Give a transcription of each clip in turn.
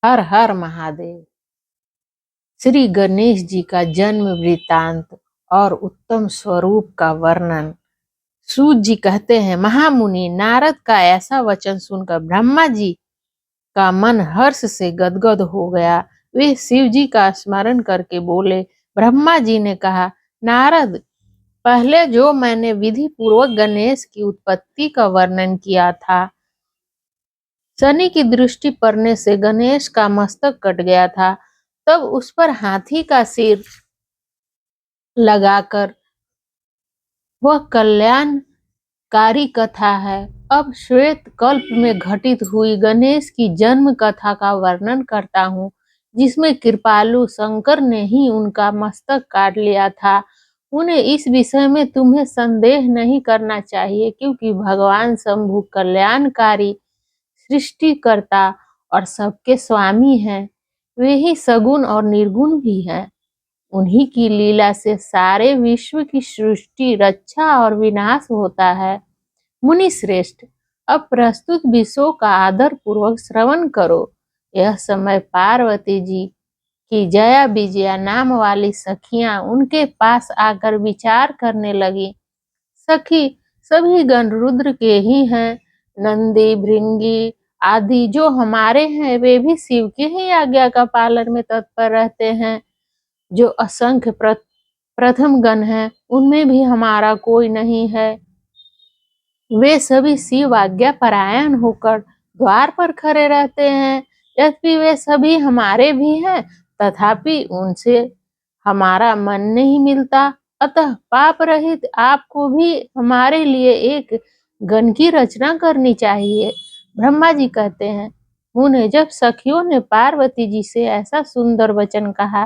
हर हर महादेव। श्री गणेश जी का जन्म वृतांत और उत्तम स्वरूप का वर्णन। सूत जी कहते हैं, महामुनि नारद का ऐसा वचन सुनकर ब्रह्मा जी का मन हर्ष से गदगद हो गया। वे शिव जी का स्मरण करके बोले। ब्रह्मा जी ने कहा, नारद, पहले जो मैंने विधि पूर्वक गणेश की उत्पत्ति का वर्णन किया था, शनि की दृष्टि पड़ने से गणेश का मस्तक कट गया था, तब उस पर हाथी का सिर लगाकर वह कल्याणकारी कथा है। अब श्वेत कल्प में घटित हुई गणेश की जन्म कथा का वर्णन करता हूँ, जिसमें कृपालु शंकर ने ही उनका मस्तक काट लिया था। उन्हें इस विषय में तुम्हें संदेह नहीं करना चाहिए, क्योंकि भगवान शंभु कल्याणकारी, सृष्टिकर्ता और सबके स्वामी हैं। वे ही सगुण और निर्गुण भी हैं। उन्हीं की लीला से सारे विश्व की सृष्टि, रक्षा और विनाश होता है। मुनि श्रेष्ठ, अब प्रस्तुत विषयों का आदर पूर्वक श्रवण करो। यह समय पार्वती जी की जया विजया नाम वाली सखियां उनके पास आकर विचार करने लगी। सखी, सभी गण रुद्र के ही हैं। नंदी, भृंगी आदि जो हमारे हैं, वे भी शिव की ही आज्ञा का पालन में तत्पर रहते हैं। जो असंख्य प्रथम गण हैं, उनमें भी हमारा कोई नहीं है। वे सभी शिव आज्ञा परायण होकर द्वार पर खड़े रहते हैं। यद्यपि वे सभी हमारे भी हैं, तथापि उनसे हमारा मन नहीं मिलता। अतः पाप रहित आपको भी हमारे लिए एक गण की रचना करनी चाहिए। ब्रह्मा जी कहते हैं, मुने, जब सखियों ने पार्वती जी से ऐसा सुंदर वचन कहा,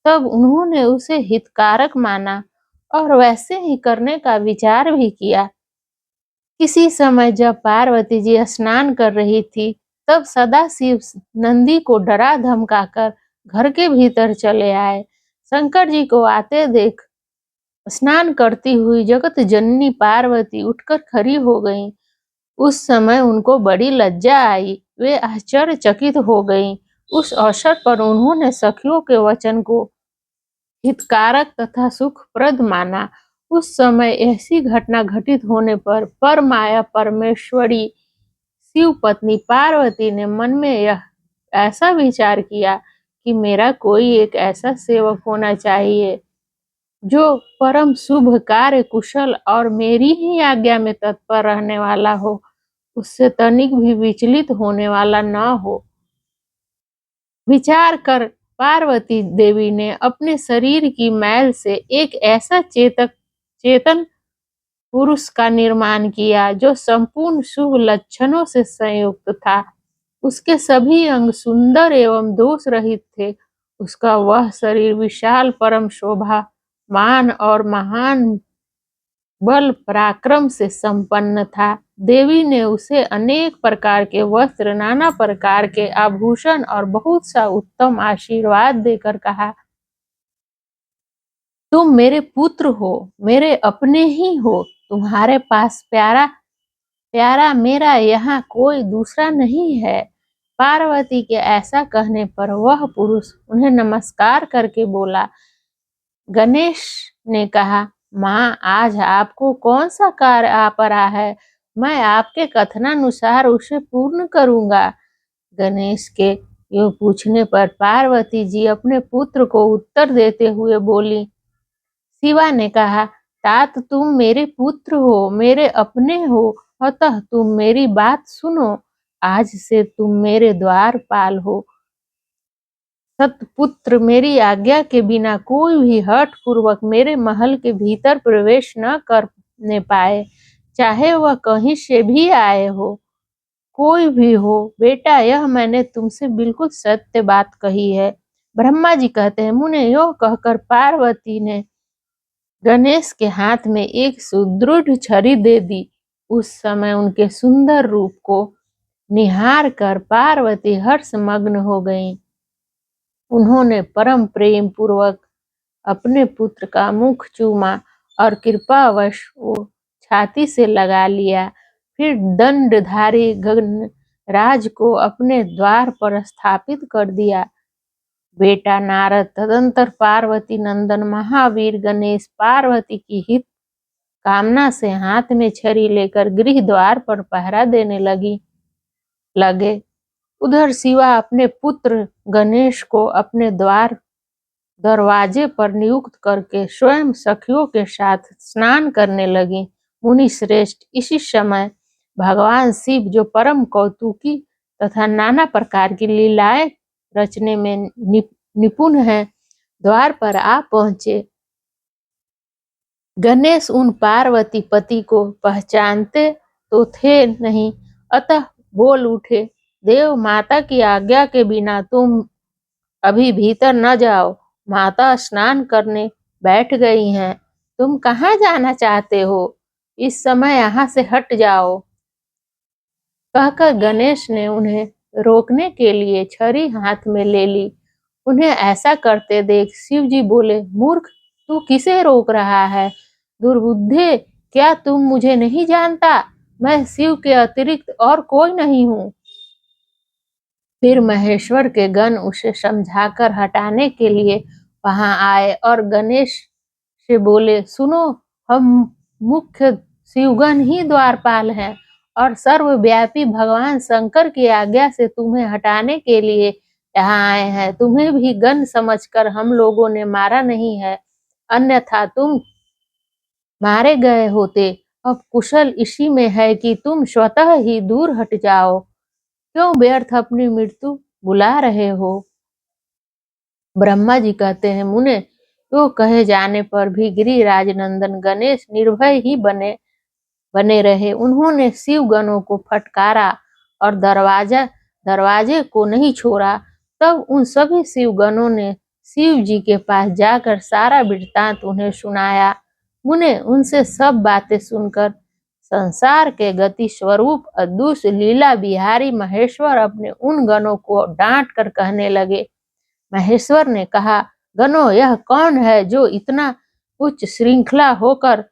तब उन्होंने उसे हितकारक माना और वैसे ही करने का विचार भी किया। किसी समय जब पार्वती जी स्नान कर रही थी, तब सदाशिव नंदी को डरा धमकाकर घर के भीतर चले आए। शंकर जी को आते देख स्नान करती हुई जगत जननी पार्वती उठकर खड़ी हो गईं। उस समय उनको बड़ी लज्जा आई। वे आश्चर्यचकित हो गईं। उस अवसर पर उन्होंने सखियों के वचन को हितकारक तथा सुखप्रद माना। उस समय ऐसी घटना घटित होने पर परमाया परमेश्वरी शिव पत्नी पार्वती ने मन में यह ऐसा विचार किया कि मेरा कोई एक ऐसा सेवक होना चाहिए जो परम शुभ कार्य कुशल और मेरी ही आज्ञा में तत्पर रहने वाला हो, उससे तनिक भी विचलित होने वाला न हो। विचार कर पार्वती देवी ने अपने शरीर की मैल से एक ऐसा चेतन पुरुष का निर्माण किया जो संपूर्ण शुभ लक्षणों से संयुक्त था। उसके सभी अंग सुंदर एवं दोष रहित थे। उसका वह शरीर विशाल, परम शोभा मान और महान बल पराक्रम से संपन्न था। देवी ने उसे अनेक प्रकार के वस्त्र, नाना प्रकार के आभूषण और बहुत सा उत्तम आशीर्वाद देकर कहा, तुम मेरे पुत्र हो, मेरे अपने ही हो। तुम्हारे पास प्यारा प्यारा मेरा यहाँ कोई दूसरा नहीं है। पार्वती के ऐसा कहने पर वह पुरुष उन्हें नमस्कार करके बोला। गणेश ने कहा, माँ, आज आपको कौन सा कार्य आ पड़ा है? मैं आपके कथनानुसार उसे पूर्ण करूंगा। गणेश के यूं पूछने पर पार्वती जी अपने पुत्र को उत्तर देते हुए बोली। शिवा ने कहा, तात, तुम मेरे पुत्र हो, मेरे अपने हो, अतः तुम मेरी बात सुनो। आज से तुम मेरे द्वारपाल हो। सतपुत्र, मेरी आज्ञा के बिना कोई भी हठ पूर्वक मेरे महल के भीतर प्रवेश न करने पाए, चाहे वह कहीं से भी आए हो, कोई भी हो। बेटा, यह मैंने तुमसे बिल्कुल सत्य बात कही है। ब्रह्मा जी कहते हैं, मुने, यो कहकर पार्वती ने गणेश के हाथ में एक सुदृढ़ छड़ी दे दी। उस समय उनके सुंदर रूप को निहार कर पार्वती हर्षमग्न हो गईं। उन्होंने परम प्रेम पूर्वक अपने पुत्र का मुख चूमा और कृपावश वो छाती से लगा लिया। फिर दंडधारी राज को अपने द्वार पर स्थापित कर दिया। बेटा नारद तदंतर पार्वती नंदन महावीर गणेश पार्वती की हित कामना से हाथ में छड़ी लेकर गृह द्वार पर पहरा देने लगे। उधर शिवा अपने पुत्र गणेश को अपने दरवाजे पर नियुक्त करके स्वयं सखियों के साथ स्नान करने लगी। मुनि श्रेष्ठ, इसी समय भगवान शिव, जो परम कौतुकी तथा नाना प्रकार की लीलाएं रचने में निपुण है, द्वार पर आ पहुंचे। गणेश उन पार्वती पति को पहचानते तो थे नहीं, अतः बोल उठे, देव माता की आज्ञा के बिना तुम अभी भीतर न जाओ। माता स्नान करने बैठ गई हैं। तुम कहाँ जाना चाहते हो? इस समय यहाँ से हट जाओ। कहकर गणेश ने उन्हें रोकने के लिए छड़ी हाथ में ले ली। उन्हें ऐसा करते देख शिव जी बोले, मूर्ख, तू किसे रोक रहा है? दुर्बुद्धे, क्या तुम मुझे नहीं जानता? मैं शिव के अतिरिक्त और कोई नहीं हूँ। फिर महेश्वर के गण उसे समझाकर हटाने के लिए वहां आए और गणेश से बोले, सुनो, हम मुख्य शिवगण ही द्वारपाल हैं और सर्वव्यापी भगवान शंकर की आज्ञा से तुम्हें हटाने के लिए यहाँ आए हैं। तुम्हें भी गण समझकर हम लोगों ने मारा नहीं है, अन्यथा तुम मारे गए होते। अब कुशल इसी में है कि तुम स्वतः ही दूर हट जाओ। क्यों व्यर्थ अपनी मृत्यु बुला रहे हो? ब्रह्मा जी कहते हैं, मुने, तो कहे जाने पर भी गिरिराज नंदन गणेश निर्भय ही बने रहे। उन्होंने शिव गणों को फटकारा और दरवाजे को नहीं छोड़ा। तब उन सभी शिव गणों ने शिव जी के पास जाकर सारा वृत्तांत उन्हें सुनाया। मुने, उनसे सब बातें सुनकर संसार के गति स्वरूप अदृश्य लीला बिहारी महेश्वर अपने उन गणों को डांट कर कहने लगे। महेश्वर ने कहा, गणों, यह कौन है जो इतना उच्च श्रृंखला होकर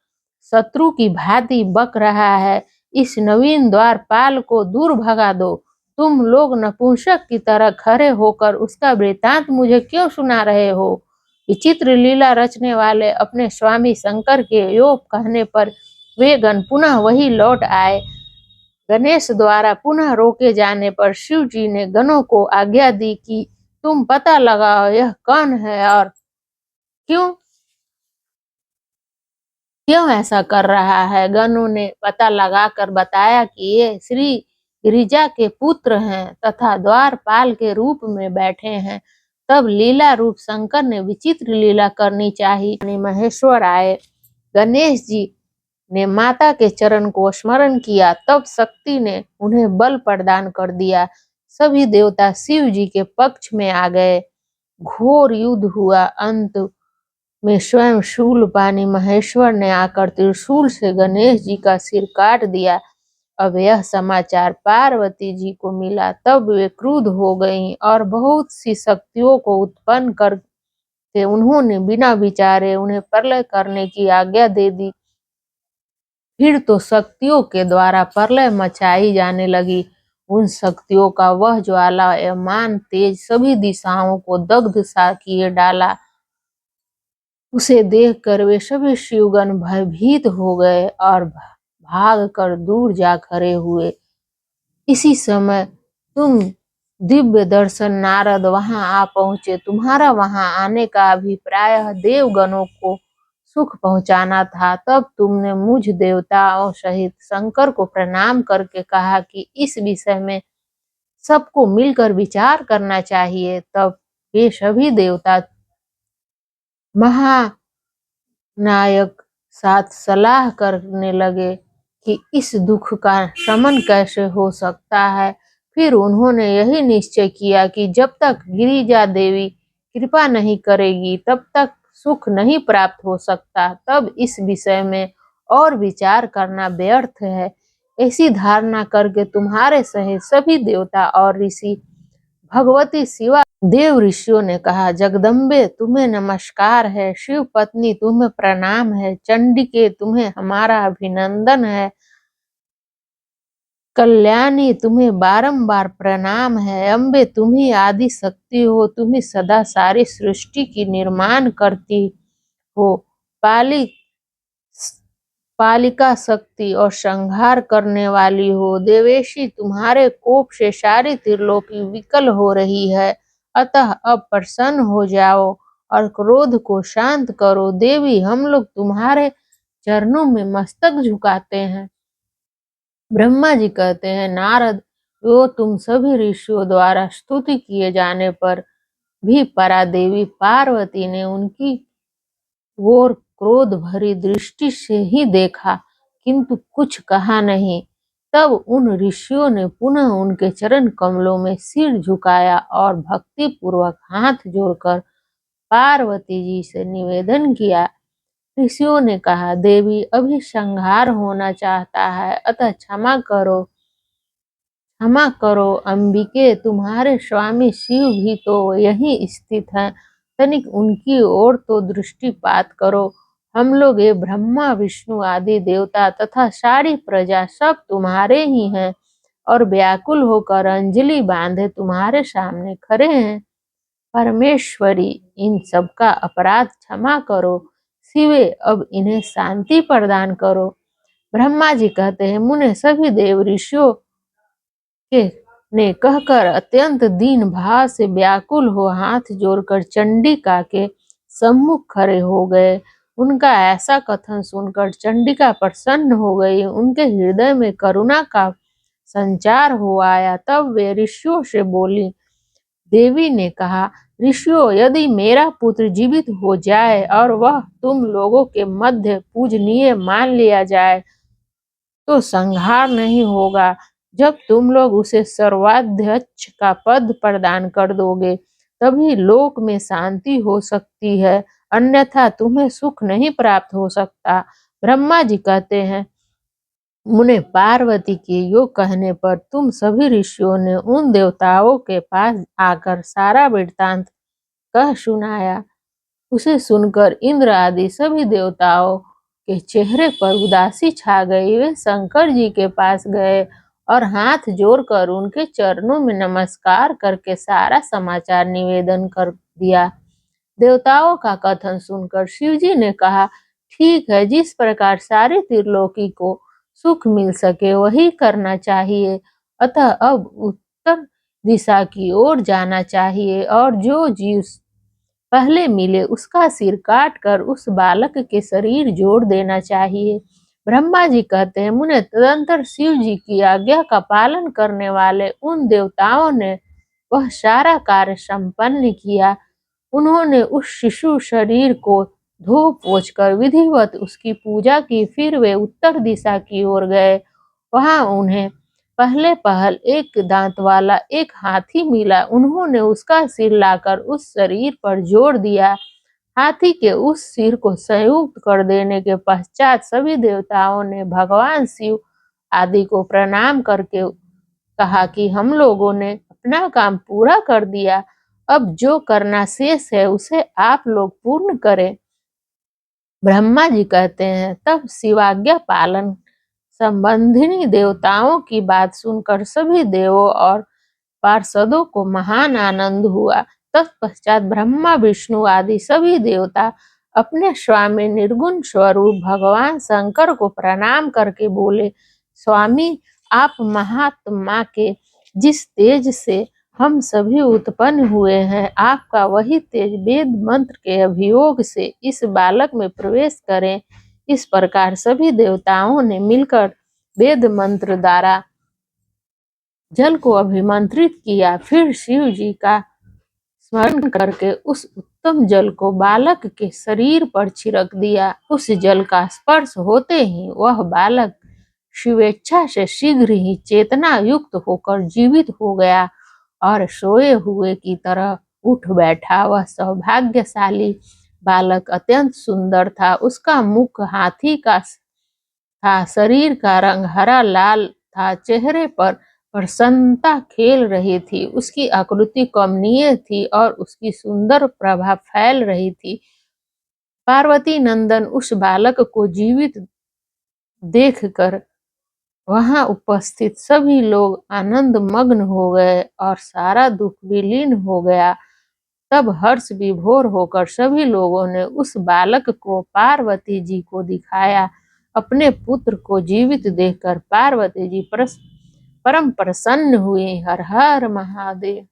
शत्रु की भांति बक रहा है? इस नवीन द्वारपाल को दूर भगा दो। तुम लोग नपुंसक की तरह खड़े होकर उसका वृत्तांत मुझे क्यों सुना रहे हो? विचित्र लीला रचने वाले अपने स्वामी शंकर के योग कहने पर वे गण पुनः वही लौट आए। गणेश द्वारा पुनः रोके जाने पर शिव जी ने गणों को आज्ञा दी कि तुम पता लगाओ यह कौन है और क्यों ऐसा कर रहा है। गणों ने पता लगाकर बताया कि ये श्री गिरिजा के पुत्र हैं तथा द्वारपाल के रूप में बैठे हैं। तब लीला रूप शंकर ने विचित्र लीला करनी चाहिए। महेश्वर आए। गणेश जी ने माता के चरण को स्मरण किया। तब शक्ति ने उन्हें बल प्रदान कर दिया। सभी देवता शिव जी के पक्ष में आ गए। घोर युद्ध हुआ। अंत में स्वयं शूलपाणी महेश्वर ने आकर त्रिशूल से गणेश जी का सिर काट दिया। अब यह समाचार पार्वती जी को मिला। तब वे क्रुद्ध हो गईं और बहुत सी शक्तियों को उत्पन्न करके उन्होंने बिना विचारे उन्हें प्रलय करने की आज्ञा दे दी। फिर तो शक्तियों के द्वारा प्रलय मचाई जाने लगी। उन शक्तियों का वह ज्वालायमान तेज सभी दिशाओं को दग्ध सा किए डाला। उसे देखकर वे सभी शिवगण भयभीत हो गए और भाग कर दूर जा खड़े हुए। इसी समय तुम दिव्य दर्शन नारद वहां आ पहुंचे। तुम्हारा वहां आने का अभिप्राय देवगणों को सुख पहुंचाना था। तब तुमने मुझ देवताओं सहित शंकर को प्रणाम करके कहा कि इस विषय में सबको मिलकर विचार करना चाहिए। तब ये सभी देवता महानायक साथ सलाह करने लगे कि इस दुख का शमन कैसे हो सकता है। फिर उन्होंने यही निश्चय किया कि जब तक गिरिजा देवी कृपा नहीं करेगी तब तक सुख नहीं प्राप्त हो सकता। तब इस विषय में और विचार करना व्यर्थ है। ऐसी धारणा करके तुम्हारे सहित सभी देवता और ऋषि भगवती शिवा देव ऋषियों ने कहा, जगदम्बे, तुम्हें नमस्कार है। शिव पत्नी, तुम्हें प्रणाम है। चंडिके, तुम्हें हमारा अभिनंदन है। कल्याणी, तुम्हें बारंबार प्रणाम है। अम्बे, तुम ही आदि शक्ति हो, तुम ही सदा सारी सृष्टि की निर्माण करती हो। पाली पालिका शक्ति और संहार करने वाली हो। देवेशी, तुम्हारे कोप से सारी त्रिलोकी विकल हो रही है, अतः अब प्रसन्न हो जाओ और क्रोध को शांत करो। देवी, हम लोग तुम्हारे चरणों में मस्तक झुकाते हैं। ब्रह्मा जी कहते हैं, नारद, वो तुम सभी ऋषियों द्वारा स्तुति किए जाने पर भी परा देवी पार्वती ने उनकी ओर क्रोध भरी दृष्टि से ही देखा, किंतु कुछ कहा नहीं। तब उन ऋषियों ने पुनः उनके चरण कमलों में सिर झुकाया और भक्ति पूर्वक हाथ जोड़कर पार्वती जी से निवेदन किया। ऋषियों ने कहा, देवी, अभी संहार होना चाहता है, अतः क्षमा करो। अंबिके, तुम्हारे स्वामी शिव भी तो यहीं स्थित हैं, तनिक उनकी ओर तो दृष्टिपात करो। हम लोग ये ब्रह्मा विष्णु आदि देवता तथा सारी प्रजा सब तुम्हारे ही हैं और व्याकुल होकर अंजलि बांधे तुम्हारे सामने खड़े हैं। परमेश्वरी, इन सबका अपराध क्षमा करो। शिवे, अब इन्हें शांति प्रदान करो। ब्रह्मा जी कहते हैं, मुने, सभी देव ऋषियों के ने कहकर अत्यंत दीन भाव से व्याकुल हो हाथ जोड़कर चंडिका के सम्मुख खड़े हो गए। उनका ऐसा कथन सुनकर चंडिका प्रसन्न हो गई, उनके हृदय में करुणा का संचार हो आया। तब वे ऋषियों से बोली। देवी ने कहा, ऋषियों, यदि मेरा पुत्र जीवित हो जाए और वह तुम लोगों के मध्य पूजनीय मान लिया जाए तो संहार नहीं होगा। जब तुम लोग उसे सर्वाध्यक्ष का पद प्रदान कर दोगे तभी लोक में शांति हो सकती है, अन्यथा तुम्हें सुख नहीं प्राप्त हो सकता। ब्रह्मा जी कहते हैं, मुने, पार्वती के योग कहने पर तुम सभी ऋषियों ने उन देवताओं के पास आकर सारा वृत्तांत कह सुनाया। उसे सुनकर इंद्र आदि सभी देवताओं के चेहरे पर उदासी छा गई। वे शंकर जी के पास गए और हाथ जोड़कर उनके चरणों में नमस्कार करके सारा समाचार निवेदन कर दिया। देवताओं का कथन सुनकर शिवजी ने कहा, ठीक है, जिस प्रकार सारे त्रिलोकी को सुख मिल सके वही करना चाहिए। अतः अब उत्तर दिशा की ओर जाना चाहिए और जो जीव पहले मिले उसका सिर काट कर उस बालक के शरीर जोड़ देना चाहिए। ब्रह्मा जी कहते हैं, मुने, तदंतर शिव जी की आज्ञा का पालन करने वाले उन देवताओं ने वह सारा कार्य संपन्न किया। उन्होंने उस शिशु शरीर को धो पोंछ कर विधिवत उसकी पूजा की। फिर वे उत्तर दिशा की ओर गए। वहां उन्हें पहले पहल एक दांत वाला एक हाथी मिला। उन्होंने उसका सिर लाकर उस शरीर पर जोड़ दिया। हाथी के उस सिर को संयुक्त कर देने के पश्चात सभी देवताओं ने भगवान शिव आदि को प्रणाम करके कहा कि हम लोगों ने अपना काम पूरा कर दिया, अब जो करना शेष है उसे आप लोग पूर्ण करें। ब्रह्मा जी कहते हैं, तब शिवाज्ञा पालन संबंधिनी देवताओं की बात सुनकर सभी देवों और पार्षदों को महान आनंद हुआ। तत्पश्चात ब्रह्मा विष्णु आदि सभी देवता अपने स्वामी निर्गुण स्वरूप भगवान शंकर को प्रणाम करके बोले, स्वामी, आप महात्मा के जिस तेज से हम सभी उत्पन्न हुए हैं, आपका वही तेज वेद मंत्र के अभियोग से इस बालक में प्रवेश करें। इस प्रकार सभी देवताओं ने मिलकर वेद मंत्र द्वारा जल को अभिमंत्रित किया। फिर शिव जी का स्मरण करके उस उत्तम जल को बालक के शरीर पर छिड़क दिया। उस जल का स्पर्श होते ही वह बालक शिवेच्छा से शीघ्र ही चेतना युक्त होकर जीवित हो गया और सोए हुए की तरह उठ बैठा। वह सौभाग्यशाली बालक अत्यंत सुंदर था। उसका मुख हाथी का था, शरीर का रंग हरा लाल था, चेहरे पर प्रसन्नता खेल रही थी, उसकी आकृति कमनीय थी और उसकी सुंदर प्रभा फैल रही थी। पार्वती नंदन उस बालक को जीवित देखकर वहां उपस्थित सभी लोग आनंद मग्न हो गए और सारा दुख विलीन हो गया। तब हर्ष विभोर होकर सभी लोगों ने उस बालक को पार्वती जी को दिखाया। अपने पुत्र को जीवित देखकर पार्वती जी परम प्रसन्न हुई। हर हर महादेव।